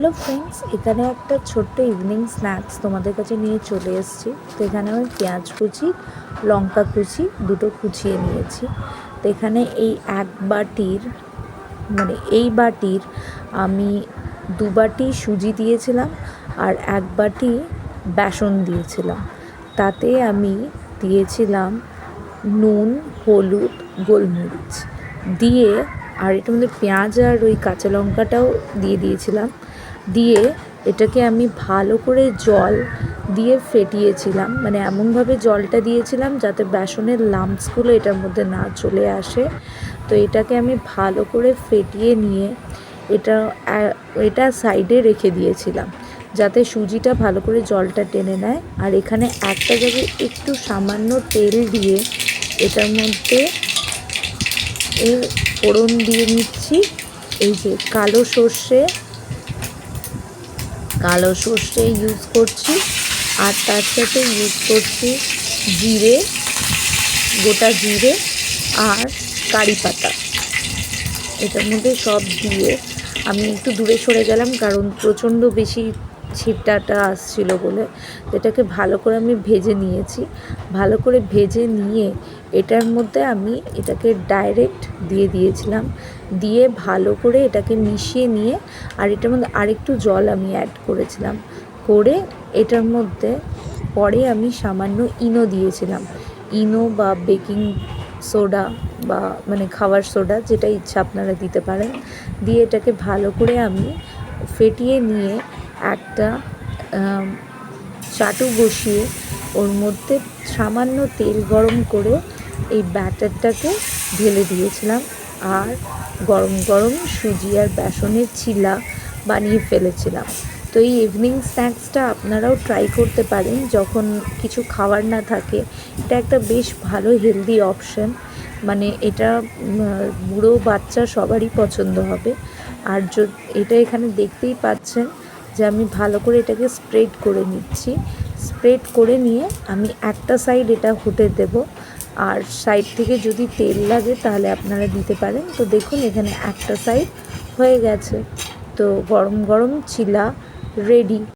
Hello friends, এখানে একটা ছোট্ট ইভিনিং স্ন্যাক্স তোমাদের কাছে নিয়ে চলে এসেছি। তো এখানে আমি পেঁয়াজ কুচি, লঙ্কা কুচি দুটো কুচিয়ে নিয়েছি। তো এখানে এই বাটির আমি 2 বাটি সুজি দিয়েছিলাম আর 1 বাটি বেসন দিয়েছিলাম। তাতে আমি দিয়েছিলাম নুন, হলুদ, গোলমরিচ দিয়ে, আর এটার মধ্যে পেঁয়াজ আর ওই কাঁচা লঙ্কাটাও দিয়ে দিয়েছিলাম। দিয়ে এটাকে আমি ভালো করে জল দিয়ে ফেটিয়েছিলাম, মানে এমনভাবে জলটা দিয়েছিলাম যাতে বেসনের লাম্পসগুলো এটার মধ্যে না চলে আসে। তো এটাকে আমি ভালো করে ফেটিয়ে নিয়ে এটা সাইডে রেখে দিয়েছিলাম যাতে সুজিটা ভালো করে জলটা টেনে নেয়। আর এখানে একটা জায়গায় একটু সামান্য তেল দিয়ে এটার মধ্যে ফোড়ন দিয়ে নিচ্ছি। এই যে কালো সর্ষে ইউজ করছি, আর তার সাথে ইউজ করছি গোটা জিরে আর কারি পাতা। এটার মধ্যে সব দিয়ে আমি একটু দূরে সরে গেলাম, কারণ প্রচণ্ড বেশি ছিটাটা আসছিল বলে। এটাকে ভালো করে আমি ভেজে নিয়েছি। ভালো করে ভেজে নিয়ে এটার মধ্যে আমি এটাকে ডাইরেক্ট দিয়ে দিয়েছিলাম, দিয়ে ভালো করে এটাকে মিশিয়ে নিয়ে, আর এটার মধ্যে আরেকটু জল আমি অ্যাড করেছিলাম। করে এটার মধ্যে পরে আমি সামান্য ইনো দিয়েছিলাম, ইনো বা বেকিং সোডা বা মানে খাবার সোডা, যেটা ইচ্ছা আপনারা দিতে পারেন। দিয়ে এটাকে ভালো করে আমি ফেটিয়ে নিয়ে একটা চাটু বসিয়ে ওর মধ্যে সামান্য তেল গরম করে এই ব্যাটারটাকে ঢেলে দিয়েছিলাম, আর গরম গরম সুজি আর বেসনের চিলা বানিয়ে ফেলেছিলাম। তো এই ইভিনিং স্ন্যাক্সটা আপনারাও ট্রাই করতে পারেন যখন কিছু খাবার না থাকে। এটা একটা বেশ ভালো হেলদি অপশন, মানে এটা বুড়ো বাচ্চা সবারই পছন্দ হবে। আর এটা এখানে দেখতেই পাচ্ছেন যে আমি ভালো করে এটাকে স্প্রেড করে নিচ্ছি। স্প্রেড করে নিয়ে আমি একটা সাইড এটা হতে দেব, আর সাইড থেকে যদি তেল লাগে তাহলে আপনারা দিতে পারেন। তো দেখুন এখানে একটা সাইড হয়ে গেছে। তো গরম গরম চিলা রেডি।